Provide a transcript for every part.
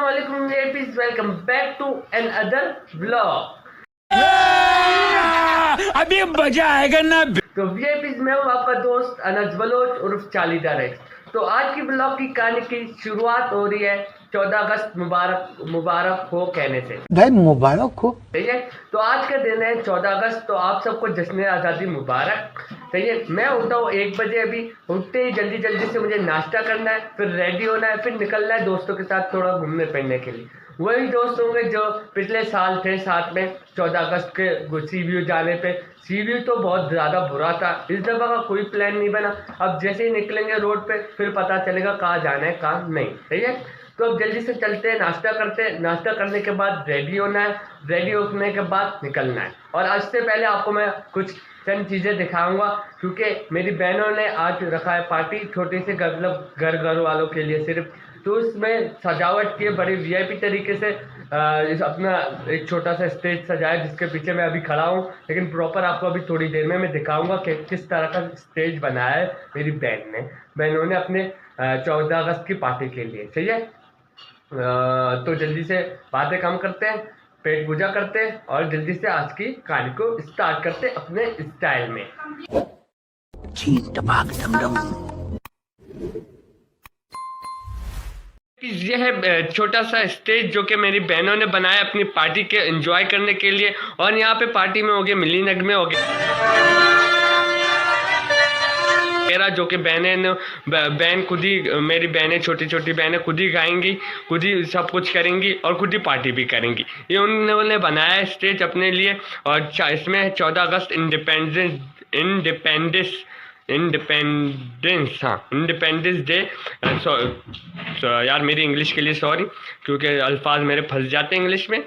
Assalamualaikum VIPs, welcome back to another vlog। अभी मजा आएगा ना। तो VIPs मैं हूँ आपका दोस्त अनस बलोच उर्फ चालीदार है। तो आज की ब्लॉग की कहानी की शुरुआत हो रही है 14 अगस्त मुबारक हो कहने से। भाई मुबारक हो। सही है। तो आज का दिन है 14 अगस्त, तो आप सबको जश्न आज़ादी मुबारक। सही है। मैं उठा हूँ 1 बजे, अभी उठते ही जल्दी से मुझे नाश्ता करना है, फिर रेडी होना है, फिर निकलना है दोस्तों के साथ थोड़ा घूमने फिरने के लिए। वही दोस्त होंगे जो पिछले साल थे साथ में 14 अगस्त के सी व्यू जाने पे। सी व्यू तो बहुत ज़्यादा बुरा था, इस दफ़ा का कोई प्लान नहीं बना। अब जैसे ही निकलेंगे रोड पे फिर पता चलेगा कहाँ जाना है कहाँ नहीं। सही है। तो अब जल्दी से चलते हैं, नाश्ता करते हैं, नाश्ता करने के बाद रेडी होना है, रेडी होने के बाद निकलना है। और आज से पहले आपको मैं कुछ चंद चीज़ें दिखाऊंगा, क्योंकि मेरी बहनों ने आज रखा है पार्टी छोटी सी, मतलब घर वालों के लिए सिर्फ। तो उसमें सजावट की बड़ी वीआईपी तरीके से अपना एक छोटा सा स्टेज सजाया, जिसके पीछे मैं अभी खड़ा हूँ। लेकिन प्रॉपर आपको अभी थोड़ी देर में मैं दिखाऊंगा कि किस तरह का स्टेज बनाया है मेरी बहनों ने अपने 14 अगस्त की पार्टी के लिए। सही है। तो जल्दी से बातें कम करते हैं, पेट पूजा करते हैं और जल्दी से आज की कहानी को स्टार्ट करते हैं अपने स्टाइल में। ये है छोटा सा स्टेज जो कि मेरी बहनों ने बनाया अपनी पार्टी के एंजॉय करने के लिए। और यहाँ पे पार्टी में हो गए मिली नगमे हो गए मेरा, जो कि बहन खुद ही, मेरी बहनें छोटी बहनें खुद ही गाएंगी, खुद ही सब कुछ करेंगी और खुद ही पार्टी भी करेंगी। ये उन्होंने बनाया है स्टेज अपने लिए। और इसमें 14 अगस्त इंडिपेंडेंस डे। यार मेरी इंग्लिश के लिए सॉरी, क्योंकि अल्फाज मेरे फंस जाते हैं इंग्लिश में।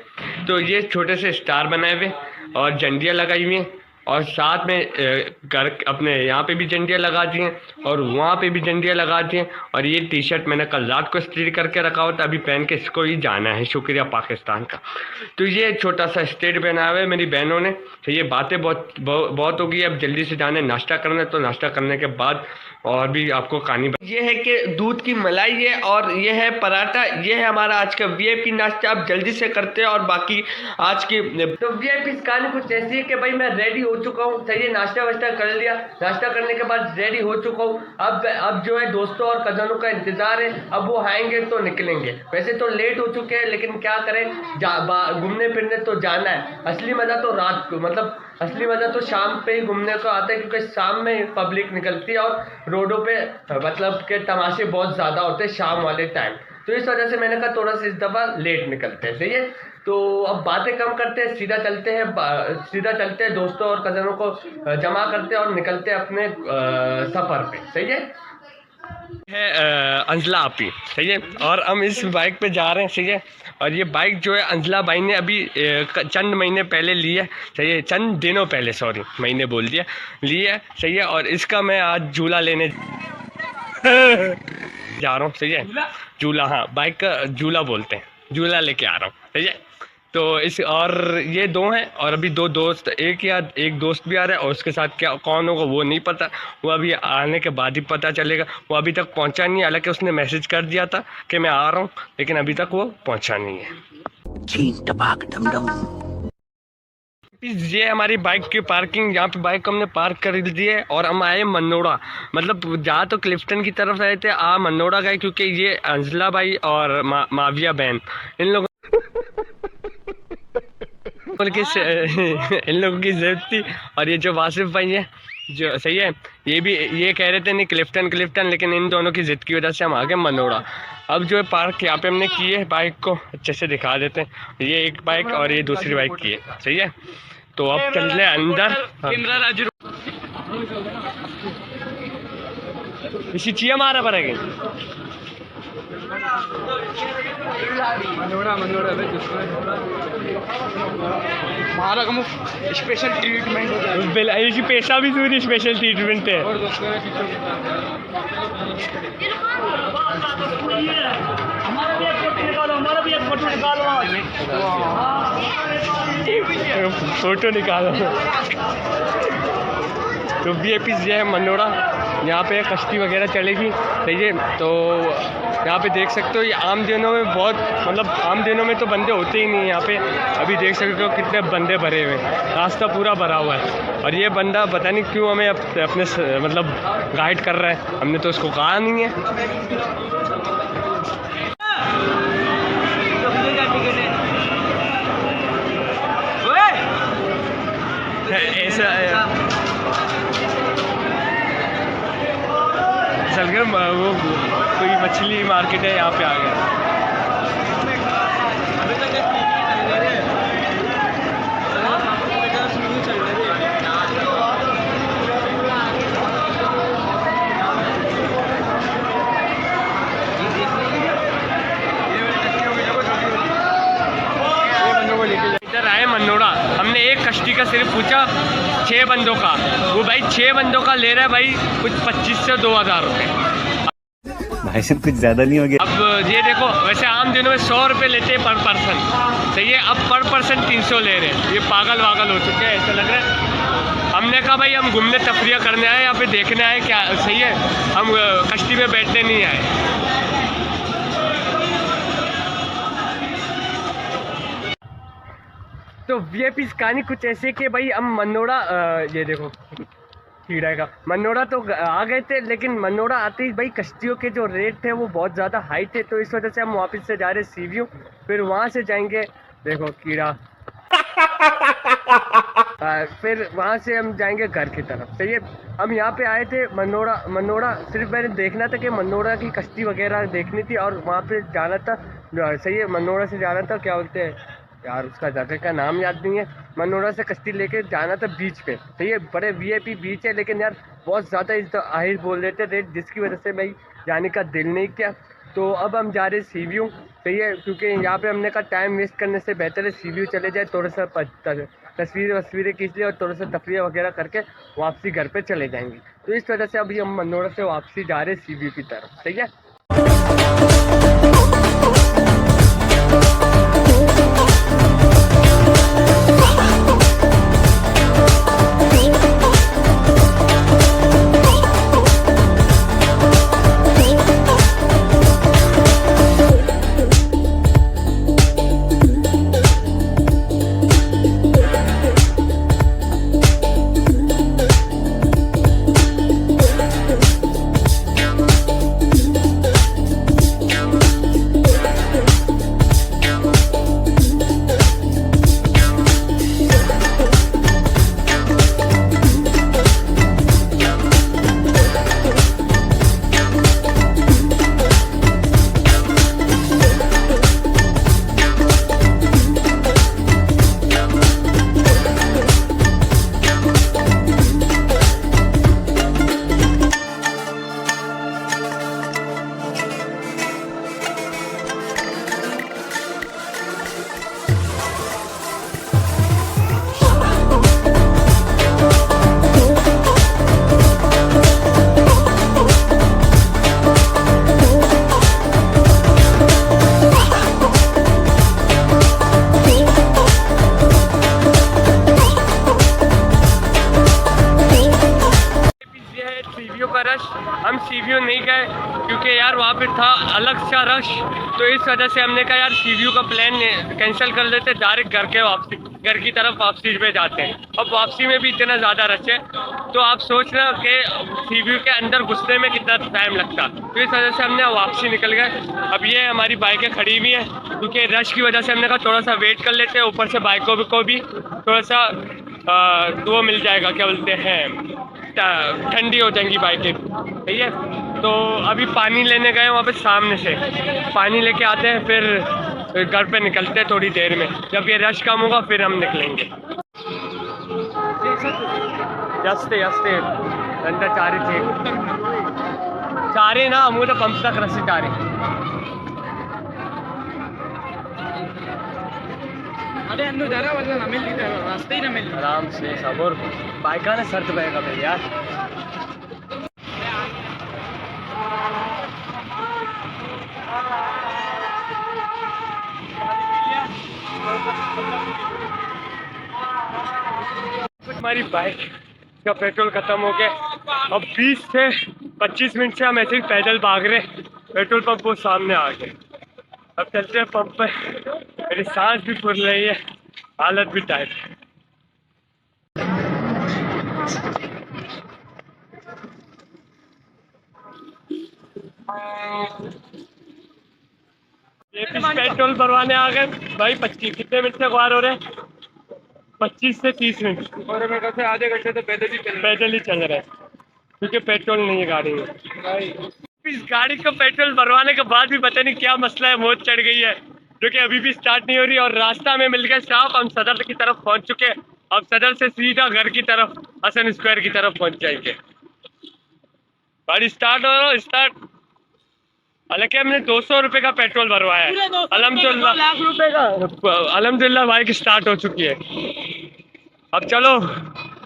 तो ये छोटे से स्टार बनाए हुए और झंडियाँ लगाई हुई हैं, और साथ में घर अपने यहाँ पे भी झंडियाँ लगा दी हैं और वहाँ पे भी झंडियाँ लगा दी हैं। और ये टी शर्ट मैंने कल रात को इस्त्री करके रखा हुआ था, अभी पहन के इसको ही जाना है। शुक्रिया पाकिस्तान का। तो ये छोटा सा स्टेज बनाया हुआ है मेरी बहनों ने। तो ये बातें बहुत हो गई, अब जल्दी से जाना है नाश्ता करना। तो नाश्ता करने के बाद और भी आपको कहानी ये है कि दूध की मलाई है और ये है पराठा। ये है हमारा आज का वीआईपी नाश्ता। आप जल्दी से करते हैं और बाकी आज की तो वीआईपी कहानी कुछ ऐसी है कि भाई मैं रेडी हो चुका हूँ। सही है। नाश्ता वाश्ता कर लिया, नाश्ता करने के बाद रेडी हो चुका हूँ। अब जो है दोस्तों और कजनों का इंतजार है, अब वो आएंगे तो निकलेंगे। वैसे तो लेट हो चुके हैं, लेकिन क्या करें, घूमने फिरने तो जाना है। असली मजा तो रात को, मतलब असली मजा तो शाम पे ही घूमने को आता है, क्योंकि शाम में पब्लिक निकलती है और रोडों पे मतलब के तमाशे बहुत ज़्यादा होते हैं शाम वाले टाइम। तो इस वजह से मैंने कहा थोड़ा सा इस दफ़ा लेट निकलते हैं। सही है। तो अब बातें कम करते हैं, सीधा चलते हैं दोस्तों और कज़नों को जमा करते हैं और निकलते हैं अपने सफ़र पे। सही है। अंजला आपी। सही है। और हम इस बाइक पे जा रहे हैं। सही है। और ये बाइक जो है अंजला भाई ने अभी चंद महीने पहले ली है। सही है। चंद दिनों पहले, सॉरी महीने बोल दिया, ली है। सही है। और इसका मैं आज झूला लेने जा रहा हूँ। सही है। झूला, हाँ बाइक का झूला बोलते हैं, झूला लेके आ रहा हूँ। सही है। तो और ये दो हैं और अभी 2 दोस्त, एक दोस्त भी आ रहा है और उसके साथ क्या कौन होगा वो नहीं पता, वो अभी आने के बाद ही पता चलेगा। वो अभी तक पहुंचा नहीं है, हालांकि उसने मैसेज कर दिया था कि मैं आ रहा हूं, लेकिन अभी तक वो पहुंचा नहीं है। ये हमारी बाइक की पार्किंग, यहाँ पे बाइक हमने पार्क कर दी है और हम आए मनोड़ा। मतलब जहाँ तो क्लिफ्टन की तरफ आए थे, मनोड़ा गए, क्योंकि ये अंजला भाई और माविया बहन इन लोगों इन लोगों की ज़रूरत थी। और ये जो वासिफ भाई है जो, सही है, ये कह रहे थे नहीं क्लिफ्टन, लेकिन इन दोनों की ज़िद की वजह से हम आ गए मनोड़ा। अब जो है पार्क यहाँ पे हमने की है, बाइक को अच्छे से दिखा देते हैं। ये एक बाइक और ये दूसरी बाइक की है। सही है। तो अब चल रहे अंदर। इसी चाहिए हमारा पड़ेगा हमारा कम स्पेशल ट्रीटमेंट होता है। पैसा भी पूरी स्पेशल ट्रीटमेंट है। हमारा भी एक फोटो निकालो। तो वीआईपी ये है मनोड़ा, यहाँ पे कश्ती वगैरह चलेगी, सही है। तो यहाँ पे देख सकते हो, ये आम दिनों में बहुत, मतलब आम दिनों में तो बंदे होते ही नहीं यहाँ पे। अभी देख सकते हो कितने बंदे भरे हुए हैं, रास्ता पूरा भरा हुआ है। और ये बंदा पता नहीं क्यों हमें अपने मतलब गाइड कर रहा है, हमने तो उसको कहा नहीं है। ऐसा सलगम वो कोई मछली मार्केट है, यहाँ पे आ गया। इधर आए मनोड़ा, हमने एक कश्ती का सिर्फ पूछा 6 बंदों का, वो भाई 6 बंदों का ले रहा है भाई कुछ 25 से 2000 रुपये। भाई साहब कुछ ज़्यादा नहीं हो गया? अब ये देखो, वैसे आम दिनों में 100 रुपये लेते हैं पर पर्सन, सही है। अब पर पर्सन 300 ले रहे हैं, ये पागल वागल हो चुके हैं, ऐसा लग रहा है। हमने कहा भाई हम घूमने तफरिया करने आए, यहाँ पे देखने आए क्या, सही है, हम कश्ती में बैठने नहीं आए। तो वीआईपी कहानी कुछ ऐसे कि भाई हम मनोड़ा, ये देखो कीड़ा का मनोड़ा तो आ गए थे, लेकिन मनोड़ा आते ही भाई कश्तियों के जो रेट थे वो बहुत ज़्यादा हाई थे, तो इस वजह से हम वापस से जा रहे सी व्यू, फिर वहाँ से जाएंगे, देखो कीड़ा फिर वहाँ से हम जाएंगे घर की तरफ, सही है। हम यहाँ पे आए थे मनोड़ा सिर्फ मैंने देखना था कि मनोड़ा की कश्ती वगैरह देखनी थी और वहाँ पे जाना था, सही है। मनोड़ा से जाना था, क्या बोलते हैं यार उसका जगह का नाम याद नहीं है, मनोड़ा से कश्ती लेके जाना था बीच पे, सही है। बड़े वीआईपी बीच है, लेकिन यार बहुत ज़्यादा इस हाई बोल रहे थे रेट, जिसकी वजह से भाई जाने का दिल नहीं किया। तो अब हम जा रहे सी व्यू, सही है, क्योंकि यहाँ पे हमने कहा टाइम वेस्ट करने से बेहतर है सी व्यू चले जाए, थोड़ा सा तस्वीरें खींच लिया और थोड़ा सा तफरिया वगैरह करके वापसी घर पे चले जाएंगे। तो इस वजह से अभी हम मनोड़ा से वापसी जा रहे हैं सी व्यू की तरफ, सही है। हम सी व्यू नहीं गए क्योंकि यार वहाँ पे था अलग सा रश, तो इस वजह से हमने कहा यार सी व्यू का प्लान कैंसिल कर लेते, डायरेक्ट घर की तरफ वापसी पे जाते हैं। अब वापसी में भी इतना ज़्यादा रश है, तो आप सोच रहे हो कि सी व्यू के अंदर घुसने में कितना टाइम लगता, तो इस वजह से हमने वापसी निकल गए। अब ये हमारी बाइकें खड़ी हुई हैं क्योंकि रश की वजह से हमने कहा थोड़ा सा वेट कर लेते हैं, ऊपर से बाइकों को भी थोड़ा सा वो मिल जाएगा, क्या बोलते हैं, ठंडी हो जाएंगी बाइकें, ठीक है। तो अभी पानी लेने गए वहाँ पे, सामने से पानी लेके आते हैं, फिर घर पे निकलते हैं थोड़ी देर में, जब ये रश कम होगा फिर हम निकलेंगे। यस्ते अंदर चारे ना हम तो पंप तक रस्सी चारे अरे अंदर जा रहा वरना ना मिल रास्ते ही ना मिल आराम से सब, और बाइका ने सर्द पाएगा मेरे यार। हमारी बाइक इसका पेट्रोल ख़त्म हो गया। अब 20 से 25 मिनट से हम ऐसे ही पैदल भाग रहे, पेट्रोल पंप वो सामने आ गए। अब चलते हैं पंप पे, मेरी सांस भी फूल रही है, हालत भी टाइट है। ये भी पेट्रोल भरवाने आ गए भाई। 25 कितने मिनट से गुआर हो रहे हैं? 25 से 30 मिनट और मेरे से आधे घंटे तो पैदल ही चल रहे हैं क्योंकि पेट्रोल नहीं है गाड़ी में। इस गाड़ी को पेट्रोल भरवाने के बाद भी पता नहीं क्या मसला है, मौत चढ़ गई है जो कि अभी भी स्टार्ट नहीं हो रही। और रास्ता में मिल गया साफ, हम सदर की तरफ पहुंच चुके हैं। अब सदर से सीधा घर की तरफ, हसन स्क्वायर की तरफ पहुंच जाएंगे। गाड़ी स्टार्ट हो, स्टार्ट। हालांकि हमने 200 रुपये का पेट्रोल भरवाया है। अल्हम्दुलिल्लाह, लाख रुपए का। अल्हम्दुलिल्लाह बाइक स्टार्ट हो चुकी है। अब चलो,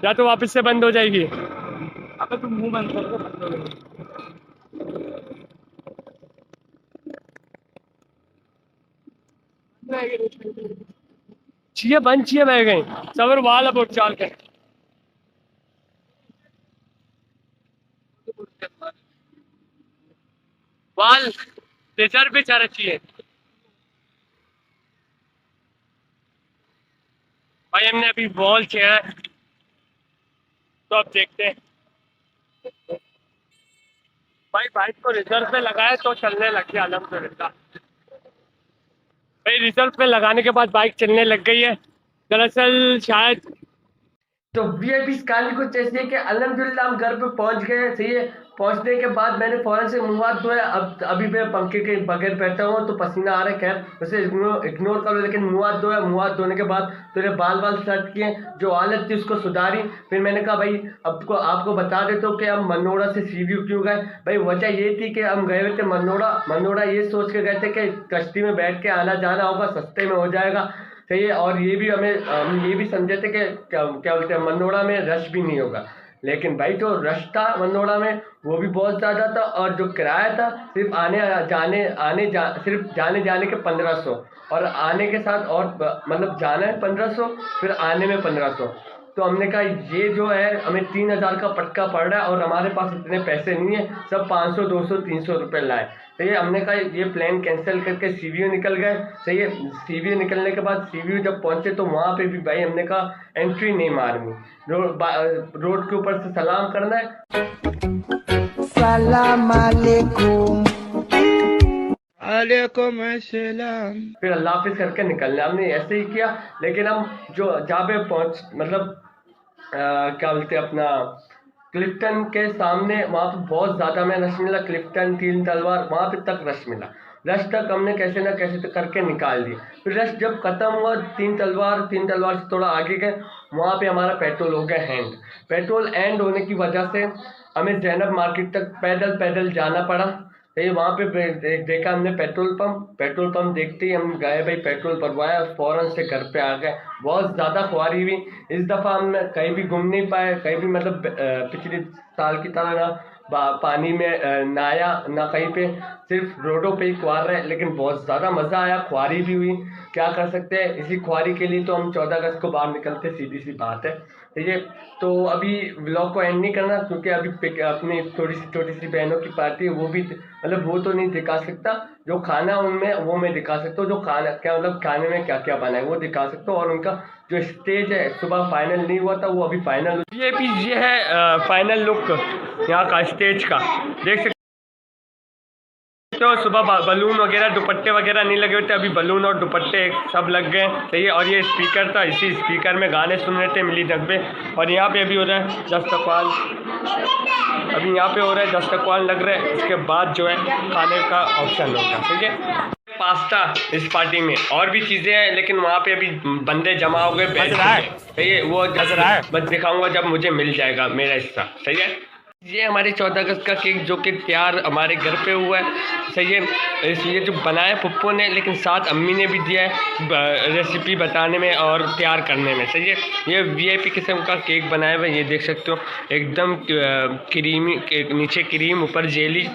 या तो वापस से बंद हो जाएगी। अबे तुम मुंह बंद कर दो, बंद हो गई। छिए बंद छिए बह गई सबर वाल अब चाल के वाल तेजर पे चाह रही है भाई। हमने अभी बॉल किया है तो अब देखते हैं भाई। बाइक को रिजर्व पे लगाया तो चलने लग गया अल्हम्दुलिल्लाह भाई। रिजर्व पे लगाने के बाद बाइक चलने लग गई है। दरअसल शायद तो वीआईपी काली कुछ ऐसी है कि अल्हम्दुलिल्लाह हम घर पे पहुंच गए। सही है, पहुंचने के बाद मैंने फौरन से मुंह हाथ धोया। अब अभी मैं पंखे के बगैर बैठा हूँ तो पसीना आ रहा है, खैर उसे इग्नोर करो। लेकिन मुंह हाथ धोया, मुंह हाथ धोने के बाद तेरे बाल सेट किए, जो हालत थी उसको सुधारी। फिर मैंने कहा भाई आपको बता देता हूँ कि हम मनोड़ा से सीवी क्यों गए। भाई वजह ये थी कि हम गए हुए थे मनोड़ा ये सोच के गए थे कि कश्ती में बैठ के आना जाना होगा, सस्ते में हो जाएगा। सही है, और ये भी हम ये भी समझे थे कि क्या बोलते हैं, मनोड़ा में रश भी नहीं होगा। लेकिन भाई जो रश था मनोड़ा में वो भी बहुत ज़्यादा था। और जो किराया था सिर्फ सिर्फ जाने जाने के 1500, और आने के साथ और मतलब जाना है 1500, फिर आने में 1500। तो हमने कहा ये जो है हमें 3000 का पटका पड़ रहा है और हमारे पास इतने पैसे नहीं है, सब 500 200 300 रुपये लाए। तो ये हमने कहा ये प्लान कैंसिल करके सीवीयू निकल गए। सही है, सीवीयू निकलने के बाद सीवीयू जब पहुंचे तो वहाँ पे भी भाई हमने कहा एंट्री नहीं मारनी, रोड के ऊपर से सलाम करना है, सलाम अलैकुम, अलैकुम अस्सलाम, फिर अल्लाह हाफिज करके निकलना। हमने ऐसे ही किया। लेकिन हम जो जहाँ पे पहुँच मतलब क्या बोलते हैं अपना क्लिफ्टन के सामने, वहाँ पे बहुत ज़्यादा में रश मिला। क्लिफ्टन, तीन तलवार, वहाँ पे तक रश मिला। रश तक हमने कैसे ना कैसे तो करके निकाल दी। फिर रश जब ख़त्म हुआ, तीन तलवार से थोड़ा आगे गए, वहाँ पे हमारा पेट्रोल हो गया हैंड। पेट्रोल एंड होने की वजह से हमें जैनब मार्केट तक पैदल जाना पड़ा। ये वहाँ पे देखा हमने पेट्रोल पंप देखते ही हम गए भाई, पेट्रोल भरवाया, फौरन से घर पे आ गए। बहुत ज़्यादा ख्वारी हुई इस दफ़ा, हम कहीं भी घूम नहीं पाए, कहीं भी मतलब पिछले साल की तरह ना पानी में नहाया ना कहीं पे, सिर्फ रोडों पे ही ख्वार रहे। लेकिन बहुत ज़्यादा मज़ा आया, ख्वारी भी हुई। क्या कर सकते हैं, इसी ख्वारी के लिए तो हम 14 अगस्त को बाहर निकलते, सीधी सी बात है। ठीक है, तो अभी व्लॉग को एंड नहीं करना क्योंकि अभी अपनी छोटी सी बहनों की पार्टी है, वो भी मतलब वो तो नहीं दिखा सकता। जो खाना उनमें वो मैं दिखा सकता हूँ, जो खाना क्या मतलब खाने में क्या क्या बना है वो दिखा सकता हूँ। और उनका जो स्टेज है सुबह फाइनल नहीं हुआ था, वो अभी फाइनल। ये है फाइनल लुक यहाँ का स्टेज का, देख सकते तो सुबह बलून वगैरह दुपट्टे वगैरह नहीं लगे हुए थे, अभी बलून और दुपट्टे सब लग गए। सही है, और ये स्पीकर था, इसी स्पीकर में गाने सुन रहे थे मिली नगबे। और यहाँ पे अभी हो रहा है दस्तकवान, अभी यहाँ पे हो रहा है दस्तकवान लग रहा है। इसके बाद जो है खाने का ऑप्शन होगा। ठीक है, पास्ता इस पार्टी में और भी चीज़ें हैं, लेकिन वहाँ पे अभी बंदे जमा हो गए। सही है, वो बस दिखाऊंगा जब मुझे मिल जाएगा मेरा हिस्सा। सही है, ये हमारे 14 अगस्त का केक जो कि तैयार हमारे घर पे हुआ है। सही है, ये जो बनाया पप्पू ने, लेकिन साथ अम्मी ने भी दिया है रेसिपी बताने में और तैयार करने में। सही है, ये वीआईपी किस्म का केक बनाया हुआ है, ये देख सकते हो एकदम क्रीमी, नीचे क्रीम ऊपर जेली,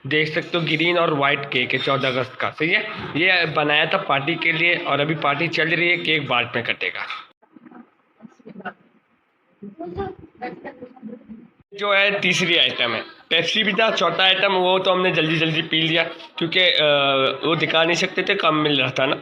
देख सकते हो ग्रीन और वाइट केक है 14 अगस्त का। सही है, ये बनाया था पार्टी के लिए और अभी पार्टी चल रही है, केक बाद में कटेगा। जो है तीसरी आइटम है, पेप्सी भी था। चौथा आइटम वो तो हमने जल्दी जल्दी पी लिया क्योंकि वो दिखा नहीं सकते थे, कम मिल रहा था ना।